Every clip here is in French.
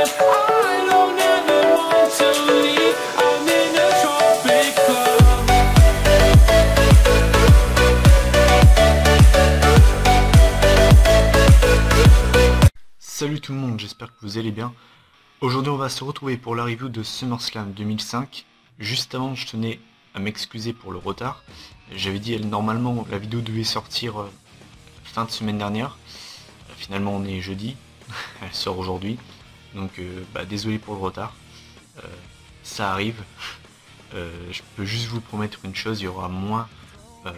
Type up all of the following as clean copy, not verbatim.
I don't ever want to leave. I'm in a tropic club. Salut tout le monde, j'espère que vous allez bien. Aujourd'hui on va se retrouver pour la review de SummerSlam 2005. Juste avant je tenais à m'excuser pour le retard. J'avais dit normalement la vidéo devait sortir fin de semaine dernière. Finalement on est jeudi, elle sort aujourd'hui. Donc désolé pour le retard. Ça arrive. Je peux juste vous promettre une chose, il y aura moins il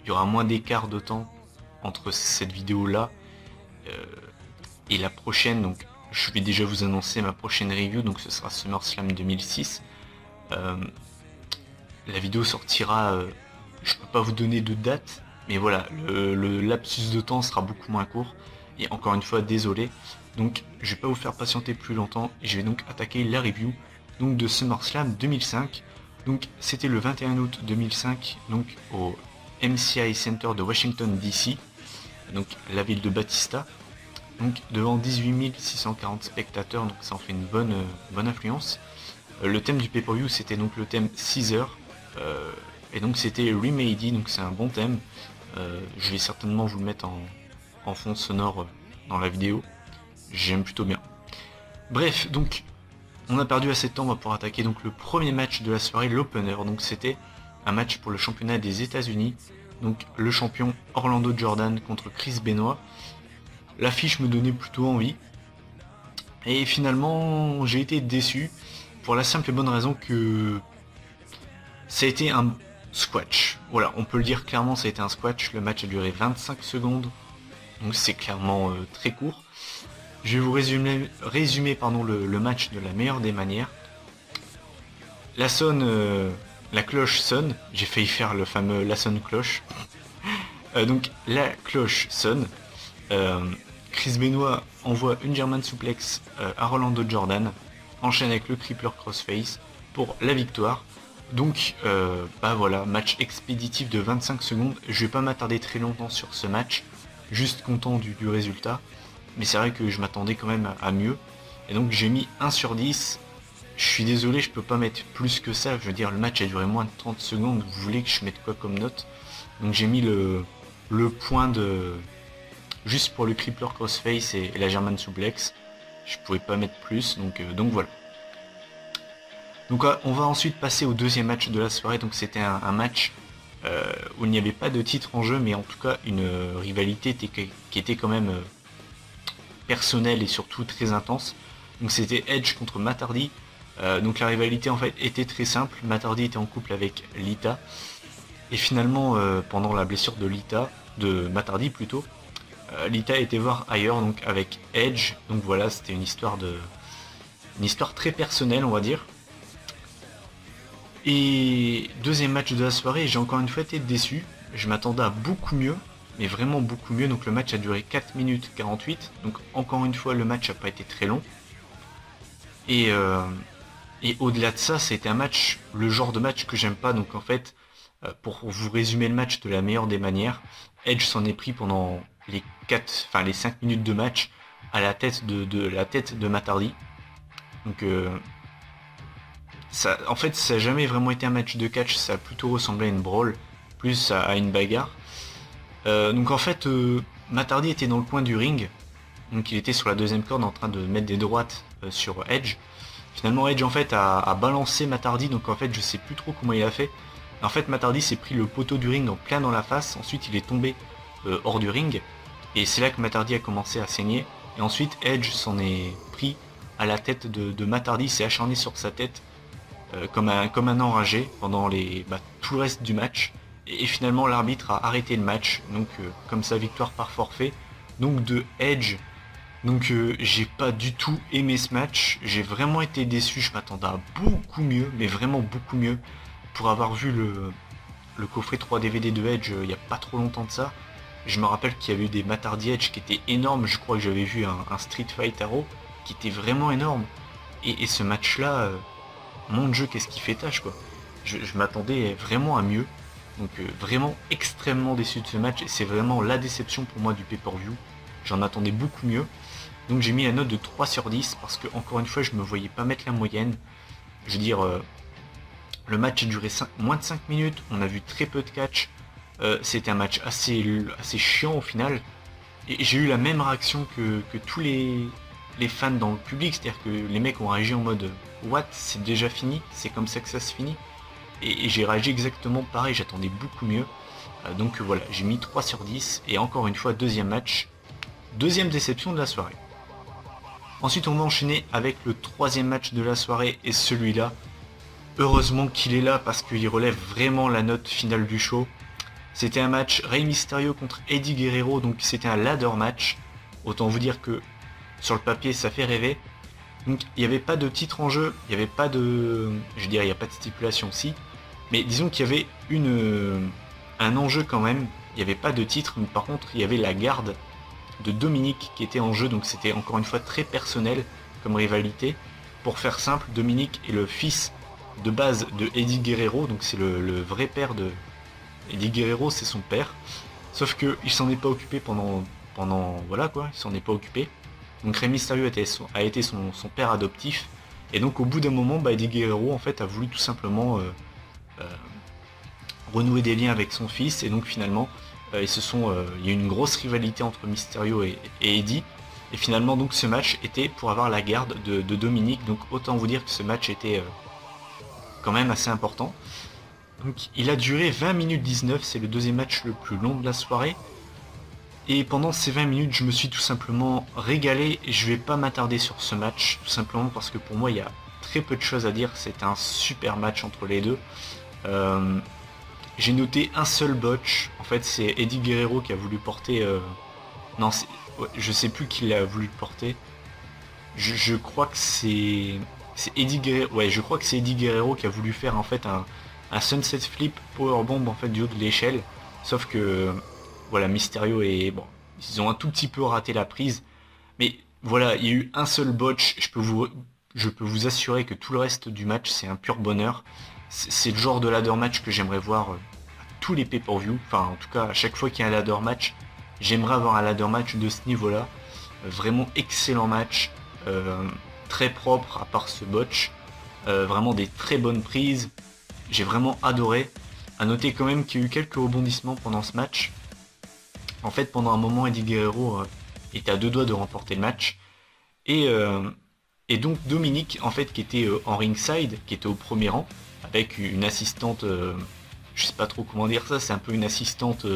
y aura moins d'écart de temps entre cette vidéo là et la prochaine. Donc je vais déjà vous annoncer ma prochaine review, donc ce sera SummerSlam 2006. La vidéo sortira, je peux pas vous donner de date, mais voilà, le lapsus de temps sera beaucoup moins court, et encore une fois désolé. Donc je vais pas vous faire patienter plus longtemps, et je vais donc attaquer la review donc de SummerSlam 2005. Donc c'était le 21 août 2005, donc au MCI Center de Washington DC, donc la ville de Batista, donc devant 18 640 spectateurs, donc ça en fait une bonne influence. Le thème du pay-per-view c'était donc le thème Caesar, et donc c'était Remedy, donc c'est un bon thème. Je vais certainement vous le mettre en fond sonore dans la vidéo, j'aime plutôt bien. Bref, donc on a perdu assez de temps, on va pouvoir attaquer donc le premier match de la soirée, l'opener. Donc c'était un match pour le championnat des États-Unis, donc le champion Orlando Jordan contre Chris Benoit. L'affiche me donnait plutôt envie, et finalement j'ai été déçu pour la simple et bonne raison que ça a été un squash. Voilà, on peut le dire clairement, ça a été un squash. Le match a duré 25 secondes, donc c'est clairement très court. Je vais vous résumer le match de la meilleure des manières. La cloche sonne, j'ai failli faire le fameux la sonne cloche. Donc la cloche sonne, Chris Benoit envoie une German suplex à Orlando Jordan, enchaîne avec le crippler crossface pour la victoire. Donc voilà, match expéditif de 25 secondes. Je vais pas m'attarder très longtemps sur ce match, juste content du résultat, mais c'est vrai que je m'attendais quand même à mieux, et donc j'ai mis 1 sur 10. Je suis désolé, je peux pas mettre plus que ça, je veux dire le match a duré moins de 30 secondes, vous voulez que je mette quoi comme note? Donc j'ai mis le point de juste pour le crippler crossface et la German suplex, je pouvais pas mettre plus, donc voilà. Donc on va ensuite passer au deuxième match de la soirée. Donc c'était un match où il n'y avait pas de titre en jeu, mais en tout cas une rivalité qui était quand même personnelle et surtout très intense. Donc c'était Edge contre Matt Hardy. Donc la rivalité en fait était très simple. Matt Hardy était en couple avec Lita, et finalement pendant la blessure de Matt Hardy plutôt, Lita était voir ailleurs, donc avec Edge. Donc voilà, c'était une histoire très personnelle, on va dire. Et deuxième match de la soirée, j'ai encore une fois été déçu. Je m'attendais à beaucoup mieux, mais vraiment beaucoup mieux. Donc le match a duré 4 minutes 48. Donc encore une fois, le match n'a pas été très long. Et au-delà de ça, c'était un match, le genre de match que j'aime pas. Donc en fait, pour vous résumer le match de la meilleure des manières, Edge s'en est pris pendant les 5 minutes de match à la tête de Matt Hardy. Donc en fait ça n'a jamais vraiment été un match de catch, ça a plutôt ressemblé à une brawl, plus à une bagarre. Donc en fait Matt Hardy était dans le coin du ring, donc il était sur la deuxième corde en train de mettre des droites sur Edge. Finalement Edge en fait a balancé Matt Hardy, donc en fait je sais plus trop comment il a fait. En fait Matt Hardy s'est pris le poteau du ring en plein dans la face, ensuite il est tombé hors du ring, et c'est là que Matt Hardy a commencé à saigner, et ensuite Edge s'en est pris à la tête de Matt Hardy, s'est acharné sur sa tête comme un enragé pendant tout le reste du match, et finalement l'arbitre a arrêté le match, donc comme ça victoire par forfait donc de Edge. Donc j'ai pas du tout aimé ce match, j'ai vraiment été déçu, je m'attendais à beaucoup mieux, mais vraiment beaucoup mieux. Pour avoir vu le coffret 3 DVD de Edge il n'y a pas trop longtemps de ça, je me rappelle qu'il y avait eu des Matt Hardy Edge qui étaient énormes. Je crois que j'avais vu un Street Fight Arrow qui était vraiment énorme, et ce match là, mon Dieu, qu'est-ce qui fait tâche quoi. Je m'attendais vraiment à mieux, donc vraiment extrêmement déçu de ce match, et c'est vraiment la déception pour moi du pay-per-view. J'en attendais beaucoup mieux. Donc j'ai mis la note de 3 sur 10 parce que encore une fois je me voyais pas mettre la moyenne. Je veux dire, le match a duré moins de 5 minutes, on a vu très peu de catch. C'était un match assez chiant au final. Et j'ai eu la même réaction que tous les fans dans le public, c'est-à-dire que les mecs ont réagi en mode what, c'est déjà fini, c'est comme ça que ça se finit. Et j'ai réagi exactement pareil, j'attendais beaucoup mieux. Donc voilà, j'ai mis 3 sur 10 et encore une fois deuxième match, deuxième déception de la soirée. Ensuite on va enchaîner avec le troisième match de la soirée et celui-là, heureusement qu'il est là parce qu'il relève vraiment la note finale du show. C'était un match Rey Mysterio contre Eddie Guerrero, donc c'était un ladder match. Autant vous dire que sur le papier ça fait rêver. Donc il n'y avait pas de titre en jeu, il n'y avait pas de... Je dirais il n'y a pas de stipulation si. Mais disons qu'il y avait un enjeu quand même. Il n'y avait pas de titre, mais par contre il y avait la garde de Dominique qui était en jeu. Donc c'était encore une fois très personnel comme rivalité. Pour faire simple, Dominique est le fils de base de Eddie Guerrero. Donc c'est le vrai père de... Eddie Guerrero c'est son père. Sauf que il s'en est pas occupé pendant... Voilà quoi, il s'en est pas occupé. Donc Rey Mysterio a été son père adoptif. Et donc au bout d'un moment, Eddie Guerrero en fait a voulu tout simplement renouer des liens avec son fils. Et donc finalement, il y a eu une grosse rivalité entre Mysterio et Eddie. Et finalement donc ce match était pour avoir la garde de Dominique. Donc autant vous dire que ce match était quand même assez important. Donc il a duré 20 minutes 19, c'est le deuxième match le plus long de la soirée. Et pendant ces 20 minutes, je me suis tout simplement régalé et je vais pas m'attarder sur ce match, tout simplement parce que pour moi, il y a très peu de choses à dire. C'est un super match entre les deux. J'ai noté un seul botch. En fait, c'est Eddie Guerrero qui a voulu porter... Non, ouais, je sais plus qui l'a voulu porter. Je crois que c'est Eddie Guerrero. Ouais, je crois que c'est Eddie Guerrero qui a voulu faire en fait un sunset flip powerbomb en fait du haut de l'échelle. Sauf que... Voilà, Mysterio et bon, ils ont un tout petit peu raté la prise, mais voilà, il y a eu un seul botch. Je peux vous assurer que tout le reste du match c'est un pur bonheur. C'est le genre de ladder match que j'aimerais voir à tous les pay-per-view. Enfin, en tout cas, à chaque fois qu'il y a un ladder match, j'aimerais avoir un ladder match de ce niveau-là. Vraiment excellent match, très propre à part ce botch. Vraiment des très bonnes prises. J'ai vraiment adoré. À noter quand même qu'il y a eu quelques rebondissements pendant ce match. En fait, pendant un moment, Eddie Guerrero était à deux doigts de remporter le match. Et donc Dominique, en fait, qui était en ringside, qui était au premier rang, avec une assistante, je sais pas trop comment dire ça, c'est un peu une assistante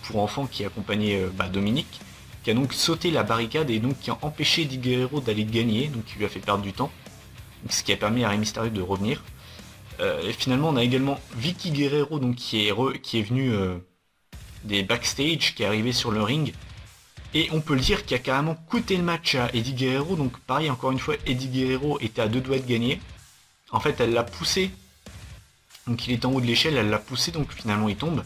pour enfants qui accompagnait Dominique, qui a donc sauté la barricade et donc qui a empêché Eddie Guerrero d'aller gagner, donc qui lui a fait perdre du temps. Donc, ce qui a permis à Rey Mysterio de revenir. Et finalement, on a également Vicky Guerrero, donc qui est venu des backstage, qui est arrivé sur le ring, et on peut le dire qu'il a carrément coûté le match à Eddie Guerrero. Donc pareil, encore une fois, Eddie Guerrero était à deux doigts de gagner. En fait, elle l'a poussé, donc il est en haut de l'échelle, elle l'a poussé, donc finalement il tombe.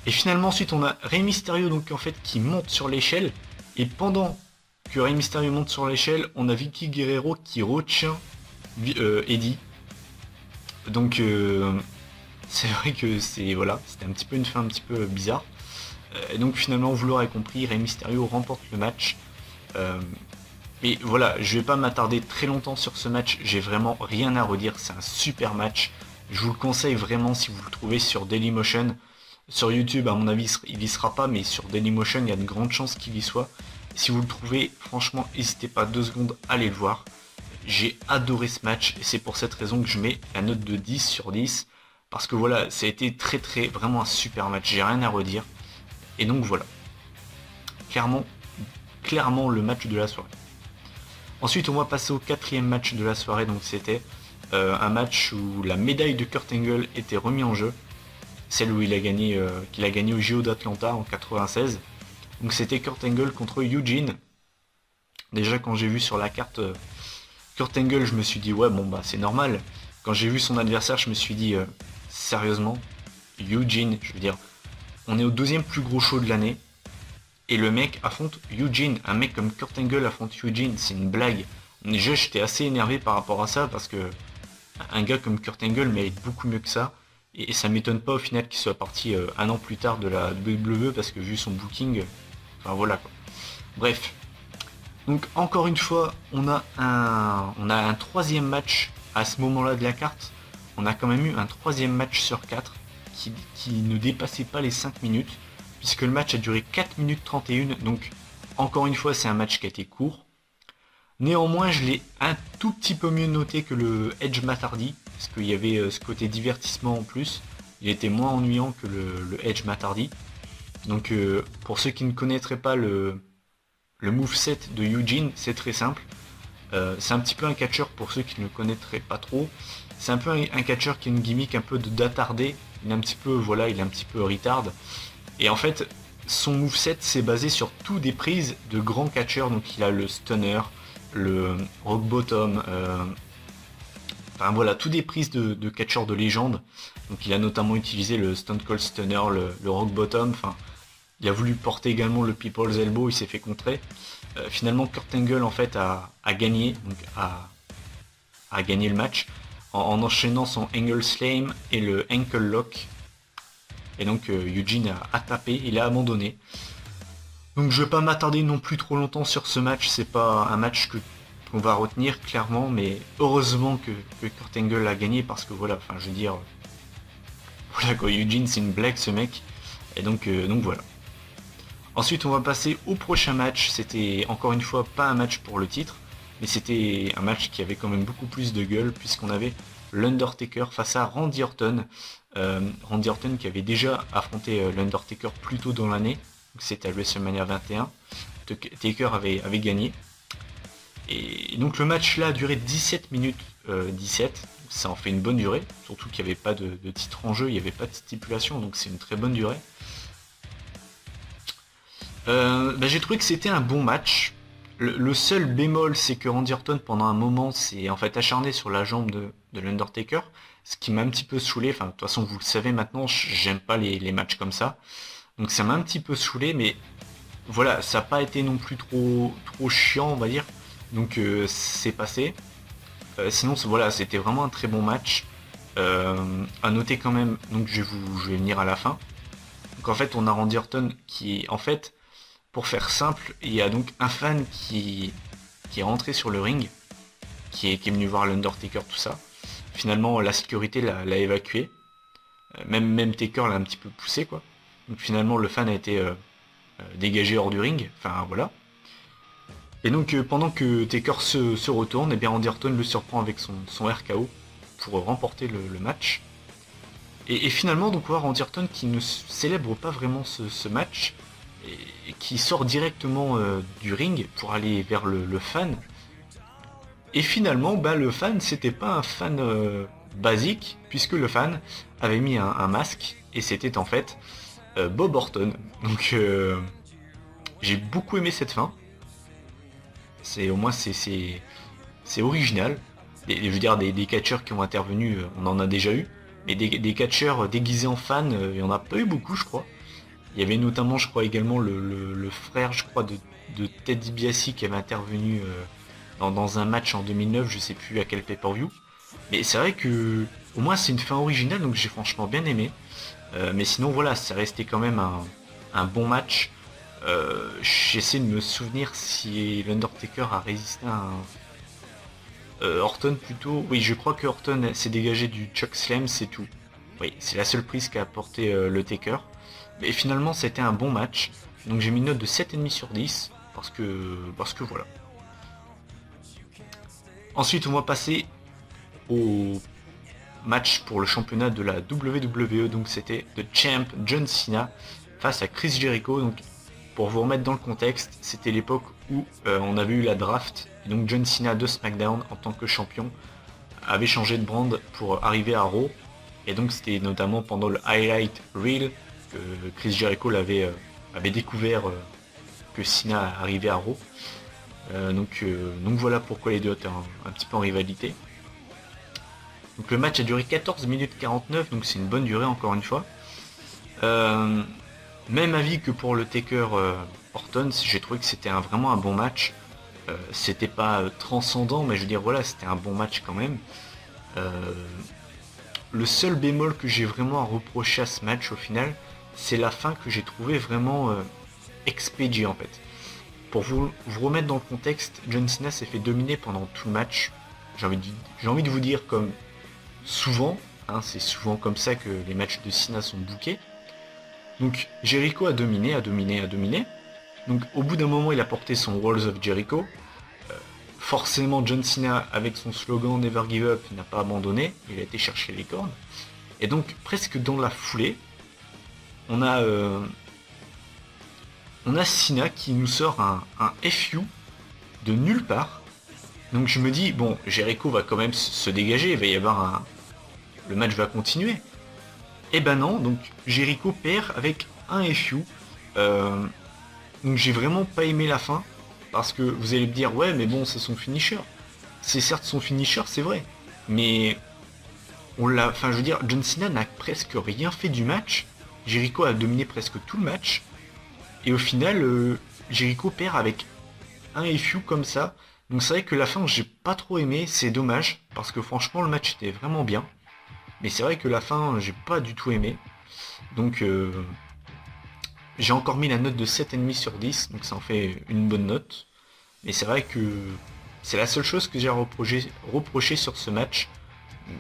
Et finalement ensuite on a Rey Mysterio donc en fait qui monte sur l'échelle, et pendant que Rey Mysterio monte sur l'échelle, on a Vicky Guerrero qui retient Eddie. Donc c'est vrai que c'était un petit peu une fin un petit peu bizarre. Et donc finalement, vous l'aurez compris, Rey Mysterio remporte le match. Et voilà, je vais pas m'attarder très longtemps sur ce match, j'ai vraiment rien à redire, c'est un super match. Je vous le conseille vraiment si vous le trouvez sur Dailymotion. Sur YouTube, à mon avis, il y sera pas, mais sur Dailymotion, il y a de grandes chances qu'il y soit. Si vous le trouvez, franchement, n'hésitez pas 2 secondes à aller le voir. J'ai adoré ce match et c'est pour cette raison que je mets la note de 10 sur 10. Parce que voilà, ça a été vraiment un super match, j'ai rien à redire. Et donc voilà, clairement le match de la soirée. Ensuite on va passer au quatrième match de la soirée, donc c'était un match où la médaille de Kurt Angle était remise en jeu. Celle où qu'il a gagné au JO d'Atlanta en 96. Donc c'était Kurt Angle contre Eugene. Déjà quand j'ai vu sur la carte Kurt Angle, je me suis dit ouais bon c'est normal. Quand j'ai vu son adversaire, je me suis dit sérieusement, Eugene, je veux dire, on est au deuxième plus gros show de l'année, et le mec affronte Eugene, un mec comme Kurt Angle affronte Eugene, c'est une blague. Déjà j'étais assez énervé par rapport à ça, parce que un gars comme Kurt Angle mérite beaucoup mieux que ça, et ça m'étonne pas au final qu'il soit parti un an plus tard de la WWE, parce que vu son booking, enfin voilà quoi. Bref, Donc encore une fois, on a un troisième match à ce moment-là de la carte. On a quand même eu un troisième match sur 4 qui ne dépassait pas les 5 minutes, puisque le match a duré 4 minutes 31, donc encore une fois c'est un match qui a été court. Néanmoins je l'ai un tout petit peu mieux noté que le Edge Matt Hardy, parce qu'il y avait ce côté divertissement en plus, il était moins ennuyant que le Edge Matt Hardy. Donc pour ceux qui ne connaîtraient pas le moveset de Eugene, c'est très simple. C'est un petit peu un catcheur pour ceux qui ne le connaîtraient pas trop. C'est un peu un catcheur qui a une gimmick un peu d'attardé. Il est un petit peu, voilà, il est un petit peu retard. Et en fait, son moveset c'est basé sur tout des prises de grands catcheurs. Donc il a le stunner, le rock bottom, enfin voilà, tout des prises de catcheurs de légende. Donc il a notamment utilisé le Stone Cold Stunner, le rock bottom. Enfin, il a voulu porter également le People's Elbow, il s'est fait contrer. Finalement, Kurt Angle en fait a gagné, donc a gagné le match en enchaînant son Angle Slam et le Ankle Lock. Et donc Eugene a tapé, il a abandonné. Donc je vais pas m'attarder non plus trop longtemps sur ce match, c'est pas un match qu'on va retenir clairement, mais heureusement que Kurt Angle a gagné parce que voilà, enfin je veux dire, voilà quoi, Eugene c'est une blague ce mec, et donc voilà. Ensuite on va passer au prochain match, c'était encore une fois pas un match pour le titre, mais c'était un match qui avait quand même beaucoup plus de gueule puisqu'on avait l'Undertaker face à Randy Orton. Randy Orton qui avait déjà affronté l'Undertaker plus tôt dans l'année, c'était à WrestleMania 21, Taker avait gagné. Et donc le match là a duré 17 minutes 17, ça en fait une bonne durée, surtout qu'il n'y avait pas de titre en jeu, il n'y avait pas de stipulation, donc c'est une très bonne durée. J'ai trouvé que c'était un bon match. Le seul bémol, c'est que Randy Orton pendant un moment s'est en fait acharné sur la jambe de l'Undertaker, ce qui m'a un petit peu saoulé. Enfin, de toute façon, vous le savez maintenant, j'aime pas les matchs comme ça. Donc ça m'a un petit peu saoulé, mais voilà, ça n'a pas été non plus trop chiant, on va dire. Donc c'est passé. Sinon, voilà, c'était vraiment un très bon match. À noter quand même, donc je vais venir à la fin. Donc en fait, on a Randy Orton qui, en fait, pour faire simple, il y a donc un fan qui est rentré sur le ring, qui est venu voir l'Undertaker, tout ça. Finalement, la sécurité l'a évacué. Même Taker l'a un petit peu poussé, quoi. Donc finalement, le fan a été dégagé hors du ring. Enfin, voilà. Et donc, pendant que Taker se retourne, et bien Randy Orton le surprend avec son RKO pour remporter le match. Et finalement, donc, on voit Randy Orton qui ne célèbre pas vraiment ce match, et qui sort directement du ring pour aller vers le fan. Et finalement, le fan, c'était pas un fan basique, puisque le fan avait mis un masque, et c'était en fait Bob Orton. Donc j'ai beaucoup aimé cette fin. Au moins c'est original. Je veux dire, des catcheurs qui ont intervenu, on en a déjà eu. Mais des catcheurs déguisés en fans, il n'y en a pas eu beaucoup, je crois. Il y avait notamment, je crois, également le frère, je crois, de Ted DiBiase qui avait intervenu dans un match en 2009, je sais plus à quel pay-per-view. Mais c'est vrai que, au moins, c'est une fin originale, donc j'ai franchement bien aimé. Mais sinon, voilà, ça restait quand même un bon match. J'essaie de me souvenir si l'Undertaker a résisté à Orton plutôt. Oui, je crois que Orton s'est dégagé du Chuck Slam, c'est tout. Oui, c'est la seule prise qu'a apporté le Taker. Mais finalement, c'était un bon match. Donc j'ai mis une note de 7,5 sur 10. Parce que voilà. Ensuite, on va passer au match pour le championnat de la WWE. Donc c'était The Champ John Cena face à Chris Jericho. Donc pour vous remettre dans le contexte, c'était l'époque où on avait eu la draft. Et donc John Cena de SmackDown en tant que champion avait changé de brand pour arriver à Raw. Et donc c'était notamment pendant le Highlight Reel que Chris Jericho avait découvert que Cena arrivait à Raw. Donc voilà pourquoi les deux étaient un petit peu en rivalité. Donc le match a duré 14 minutes 49, donc c'est une bonne durée encore une fois. Même avis que pour le Taker Orton, j'ai trouvé que c'était vraiment un bon match. C'était pas transcendant, mais je veux dire voilà, c'était un bon match quand même. Le seul bémol que j'ai vraiment à reprocher à ce match au final, c'est la fin que j'ai trouvé vraiment expédiée en fait. Pour vous remettre dans le contexte, John Cena s'est fait dominer pendant tout le match. J'ai envie de vous dire comme souvent, hein, c'est souvent comme ça que les matchs de Cena sont bookés. Donc Jericho a dominé. Donc au bout d'un moment il a porté son Walls of Jericho. Forcément John Cena avec son slogan Never Give Up n'a pas abandonné, il a été chercher les cordes. Et donc presque dans la foulée, on a Cena qui nous sort un FU de nulle part. Donc je me dis, bon, Jericho va quand même se dégager, il va y avoir le match va continuer. Et ben non, donc Jericho perd avec un FU. Donc j'ai vraiment pas aimé la fin, parce que vous allez me dire, ouais mais bon c'est son finisher. C'est certes son finisher, c'est vrai. Mais enfin je veux dire, John Cena n'a presque rien fait du match. Jericho a dominé presque tout le match. Et au final, Jericho perd avec un FU comme ça. Donc c'est vrai que la fin j'ai pas trop aimé, c'est dommage, parce que franchement le match était vraiment bien. Mais c'est vrai que la fin j'ai pas du tout aimé. Donc j'ai encore mis la note de 7,5 sur 10, donc ça en fait une bonne note. Mais c'est vrai que c'est la seule chose que j'ai reproché sur ce match.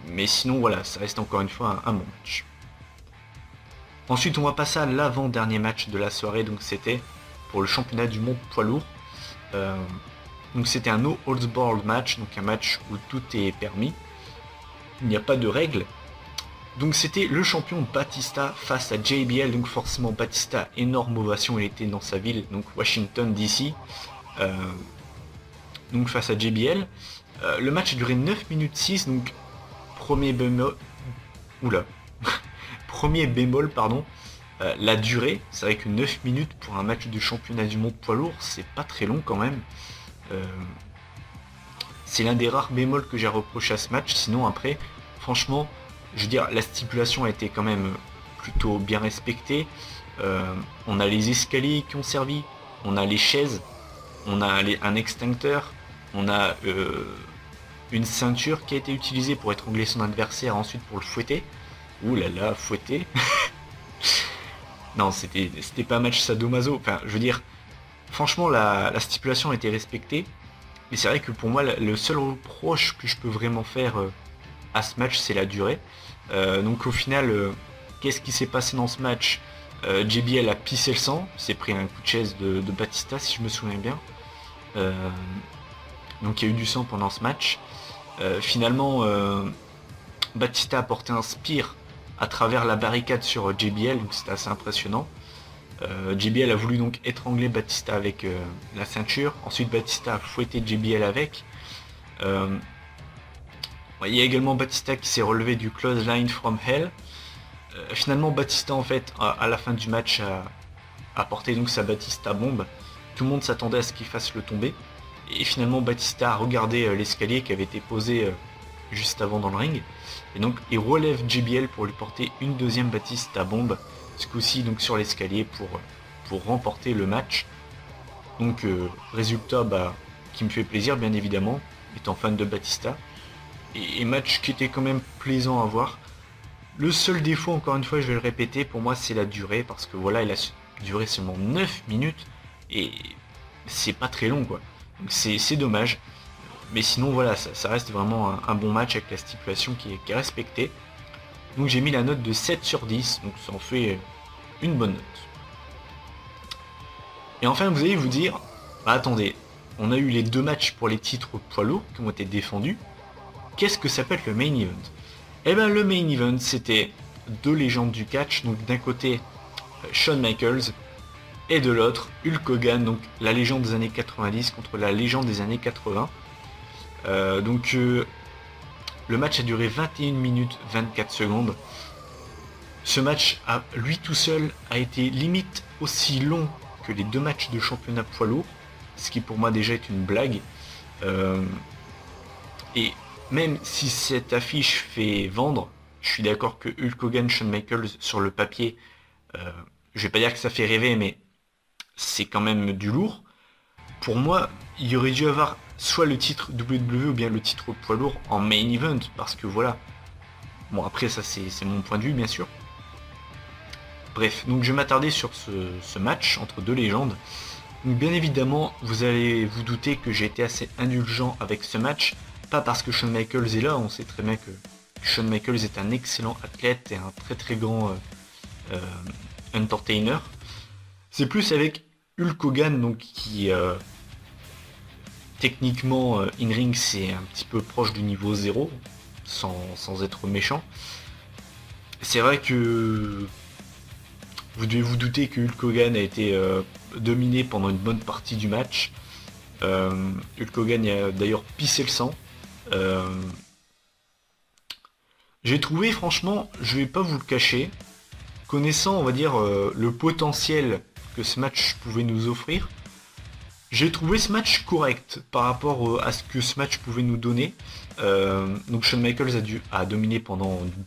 Mais sinon voilà, ça reste encore une fois un bon match. Ensuite on va passer à l'avant-dernier match de la soirée, donc c'était pour le championnat du monde poids lourd. Donc c'était un no holds barred match, donc un match où tout est permis. Il n'y a pas de règles. Donc c'était le champion Batista face à JBL, donc forcément Batista, énorme ovation, il était dans sa ville, donc Washington DC, donc face à JBL. Le match a duré 9 minutes 6, donc premier bémol, premier bémol pardon, la durée, c'est vrai que 9 minutes pour un match du championnat du monde poids lourd, c'est pas très long quand même. C'est l'un des rares bémols que j'ai reproché à ce match, sinon après, franchement, je veux dire, la stipulation a été quand même plutôt bien respectée. On a les escaliers qui ont servi, on a les chaises, on a un extincteur, on a une ceinture qui a été utilisée pour étrangler son adversaire, ensuite pour le fouetter. Ouh là là, fouetter. Non, c'était pas un match sadomaso. Enfin, je veux dire, franchement, la stipulation a été respectée. Mais c'est vrai que pour moi, le seul reproche que je peux vraiment faire à ce match, c'est la durée. Donc au final, qu'est-ce qui s'est passé dans ce match? JBL a pissé le sang, s'est pris un coup de chaise de Batista, si je me souviens bien. Donc il y a eu du sang pendant ce match. Finalement, Batista a porté un spear à travers la barricade sur JBL, donc c'était assez impressionnant. JBL a voulu donc étrangler Batista avec la ceinture. Ensuite Batista a fouetté JBL avec. Il y a également Batista qui s'est relevé du close line from hell. Finalement Batista en fait à la fin du match a porté donc sa Batista bombe. Tout le monde s'attendait à ce qu'il fasse le tomber. Et finalement Batista a regardé l'escalier qui avait été posé juste avant dans le ring. Et donc il relève JBL pour lui porter une deuxième Batista bombe. Ce coup-ci donc sur l'escalier pour remporter le match. Donc résultat qui me fait plaisir bien évidemment, étant fan de Batista. Et match qui était quand même plaisant à voir. Le seul défaut, encore une fois je vais le répéter, pour moi c'est la durée, parce que voilà, il a duré seulement 9 minutes et c'est pas très long quoi. Donc c'est dommage. Mais sinon voilà, ça reste vraiment un bon match avec la stipulation qui est respectée. Donc j'ai mis la note de 7 sur 10, donc ça en fait une bonne note. Et enfin vous allez vous dire, attendez, on a eu les deux matchs pour les titres poids lourds qui ont été défendus. Qu'est-ce que ça peut être le main event? Eh bien le main event c'était deux légendes du catch, donc d'un côté Shawn Michaels et de l'autre Hulk Hogan, donc la légende des années 90 contre la légende des années 80. Le match a duré 21 minutes 24 secondes. Ce match à lui tout seul a été limite aussi long que les deux matchs de championnat poids lourd, ce qui pour moi déjà est une blague. Et même si cette affiche fait vendre, je suis d'accord que Hulk Hogan, Shawn Michaels sur le papier, je vais pas dire que ça fait rêver, mais c'est quand même du lourd. Pour moi, il y aurait dû avoir soit le titre WWE ou bien le titre poids lourd en main event, parce que voilà. Bon après ça c'est mon point de vue bien sûr. Bref, donc je vais m'attarder sur ce match entre deux légendes. Donc bien évidemment, vous allez vous douter que j'ai été assez indulgent avec ce match, pas parce que Shawn Michaels est là, on sait très bien que Shawn Michaels est un excellent athlète et un très grand euh, entertainer. C'est plus avec Hulk Hogan donc qui techniquement in-ring c'est un petit peu proche du niveau 0, sans être méchant. C'est vrai que vous devez vous douter que Hulk Hogan a été dominé pendant une bonne partie du match. Hulk Hogan a d'ailleurs pissé le sang. Euh, J'ai trouvé franchement, je vais pas vous le cacher, connaissant on va dire le potentiel que ce match pouvait nous offrir, j'ai trouvé ce match correct par rapport à ce que ce match pouvait nous donner. Donc Shawn Michaels a dominé pendant une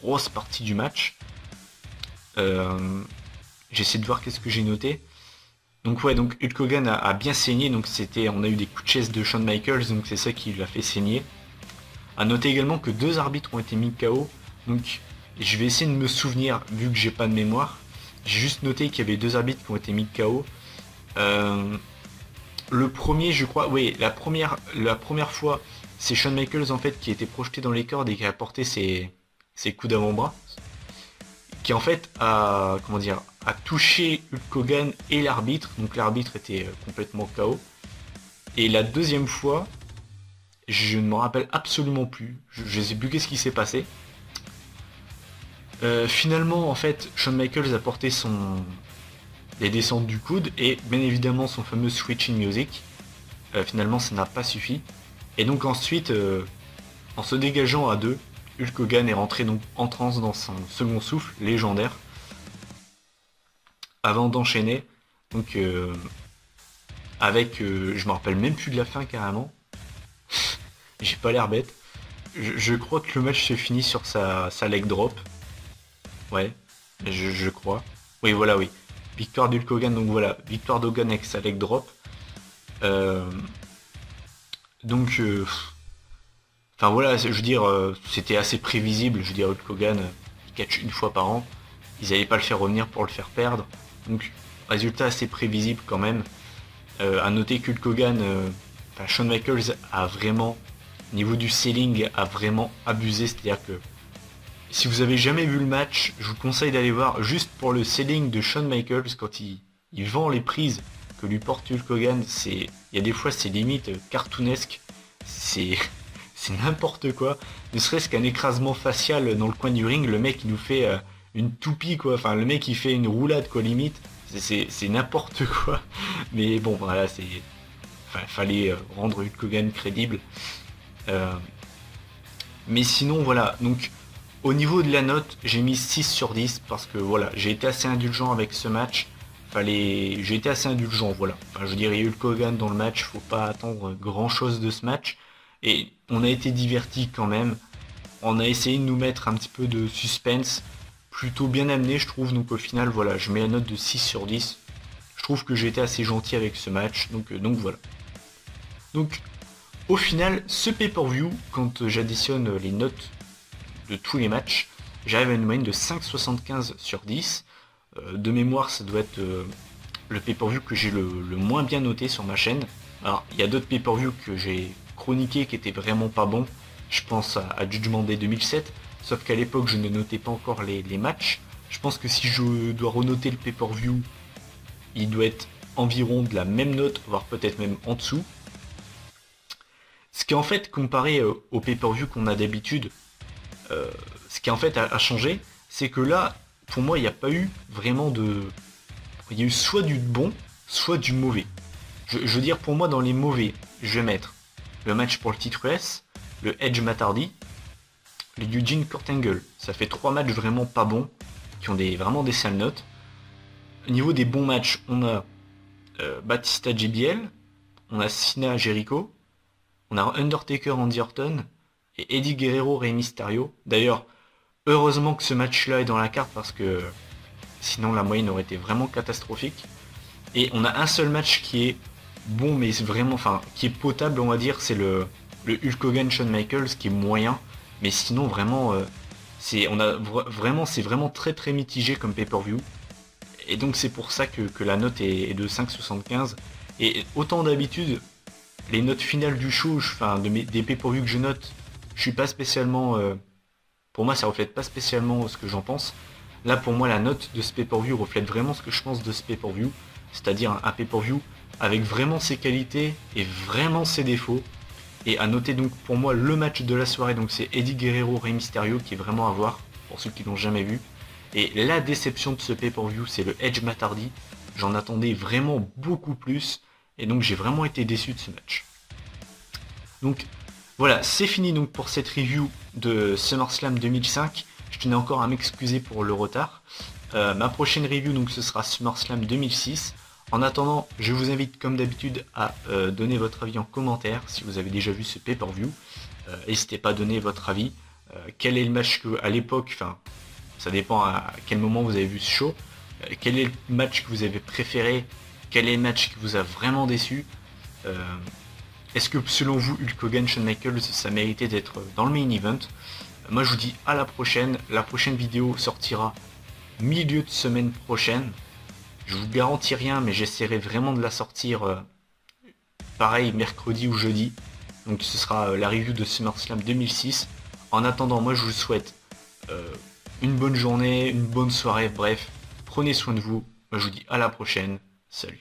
grosse partie du match. J'essaie de voir qu'est-ce que j'ai noté. Donc ouais, donc Hulk Hogan a bien saigné, donc on a eu des coups de chaise de Shawn Michaels, donc c'est ça qui l'a fait saigner. A noter également que 2 arbitres ont été mis KO, donc je vais essayer de me souvenir, vu que j'ai pas de mémoire. J'ai juste noté qu'il y avait 2 arbitres qui ont été mis KO. Le premier, je crois, oui, la première fois, c'est Shawn Michaels en fait qui était projeté dans les cordes et qui a porté ses coups d'avant-bras, qui en fait a, comment dire, a touché Hulk Hogan et l'arbitre, donc l'arbitre était complètement KO. Et la deuxième fois, je ne m'en rappelle absolument plus, je ne sais plus qu'est-ce qui s'est passé. Finalement, en fait, Shawn Michaels a porté les descentes du coude et bien évidemment son fameux switching music. Finalement, ça n'a pas suffi. Et donc ensuite, en se dégageant à 2, Hulk Hogan est rentré donc en transe dans son second souffle légendaire avant d'enchaîner. Donc avec, je me rappelle même plus de la fin carrément. J'ai pas l'air bête. Je crois que le match se finit sur sa leg drop. Ouais, je crois. Oui, voilà, oui. Victoire d'Hulk Hogan, donc voilà, victoire d'Hogan avec sa leg drop. Donc, enfin voilà, je veux dire, c'était assez prévisible. Je veux dire, Hulk Hogan, il catch une fois par an. Ils n'allaient pas le faire revenir pour le faire perdre. Donc, résultat assez prévisible quand même. À noter qu'Hulk Hogan, enfin Shawn Michaels a vraiment, au niveau du selling, a vraiment abusé. C'est-à-dire que si vous avez jamais vu le match, je vous conseille d'aller voir juste pour le selling de Shawn Michaels quand il vend les prises que lui porte Hulk Hogan. Il y a des fois c'est limite cartoonesque, c'est n'importe quoi. Ne serait-ce qu'un écrasement facial dans le coin du ring, le mec il nous fait une toupie quoi. Enfin le mec il fait une roulade quoi limite. C'est n'importe quoi. Mais bon voilà fallait rendre Hulk Hogan crédible. Mais sinon voilà donc. Au niveau de la note, j'ai mis 6 sur 10 parce que voilà, j'ai été assez indulgent avec ce match. J'ai été assez indulgent, voilà. Enfin, je dirais Hulk Hogan dans le match, faut pas attendre grand chose de ce match. Et on a été divertis quand même. On a essayé de nous mettre un petit peu de suspense, plutôt bien amené je trouve. Donc au final, voilà, je mets la note de 6 sur 10. Je trouve que j'ai été assez gentil avec ce match, donc voilà. Donc au final, ce pay-per-view, quand j'additionne les notes de tous les matchs, j'arrive à une moyenne de 5,75 sur 10. De mémoire, ça doit être le pay-per-view que j'ai le moins bien noté sur ma chaîne. Alors, il y a d'autres pay-per-view que j'ai chroniqués qui étaient vraiment pas bons. Je pense à Judgment Day 2007, sauf qu'à l'époque, je ne notais pas encore les matchs. Je pense que si je dois renoter le pay-per-view, il doit être environ de la même note, voire peut-être même en dessous. Ce qui en fait, comparé au pay-per-view qu'on a d'habitude, ce qui en fait a changé, c'est que là, pour moi, il n'y a pas eu vraiment de... Il y a eu soit du bon, soit du mauvais. Je veux dire, pour moi, dans les mauvais, je vais mettre le match pour le titre US, le Edge Matardi, le Eugene Kurt Angle. Ça fait 3 matchs vraiment pas bons, qui ont vraiment des sales notes. Au niveau des bons matchs, on a Batista JBL, on a Cena Jericho, on a Undertaker Randy Orton, et Eddie Guerrero Rey Mysterio. D'ailleurs, heureusement que ce match-là est dans la carte parce que sinon la moyenne aurait été vraiment catastrophique. Et on a un seul match qui est bon, mais vraiment, enfin, qui est potable, on va dire, c'est le Hulk Hogan Shawn Michaels qui est moyen. Mais sinon, vraiment, c'est vraiment très mitigé comme pay-per-view. Et donc c'est pour ça que la note est de 5,75. Et autant d'habitude, les notes finales du show, enfin des pay-per-view que je note, je suis pas spécialement... pour moi ça reflète pas spécialement ce que j'en pense. Là pour moi la note de ce pay-per-view reflète vraiment ce que je pense de ce pay-per-view. C'est-à-dire un pay-per-view avec vraiment ses qualités et vraiment ses défauts. Et à noter donc pour moi le match de la soirée, donc c'est Eddie Guerrero Rey Mysterio qui est vraiment à voir pour ceux qui l'ont jamais vu. Et la déception de ce pay-per-view, c'est le Edge Matt Hardy. J'en attendais vraiment beaucoup plus et donc j'ai vraiment été déçu de ce match. Donc voilà, c'est fini donc pour cette review de SummerSlam 2005. Je tenais encore à m'excuser pour le retard. Ma prochaine review donc ce sera SummerSlam 2006. En attendant, je vous invite comme d'habitude à donner votre avis en commentaire si vous avez déjà vu ce pay-per-view. N'hésitez pas à donner votre avis. Quel est le match que, à l'époque, enfin ça dépend à quel moment vous avez vu ce show, quel est le match que vous avez préféré, quel est le match qui vous a vraiment déçu. Est-ce que selon vous Hulk Hogan, Shawn Michaels, ça méritait d'être dans le main event? Moi je vous dis à la prochaine vidéo sortira milieu de semaine prochaine. Je vous garantis rien, mais j'essaierai vraiment de la sortir pareil mercredi ou jeudi. Donc ce sera la review de SummerSlam 2006. En attendant, moi je vous souhaite une bonne journée, une bonne soirée, bref, prenez soin de vous. Moi je vous dis à la prochaine, salut.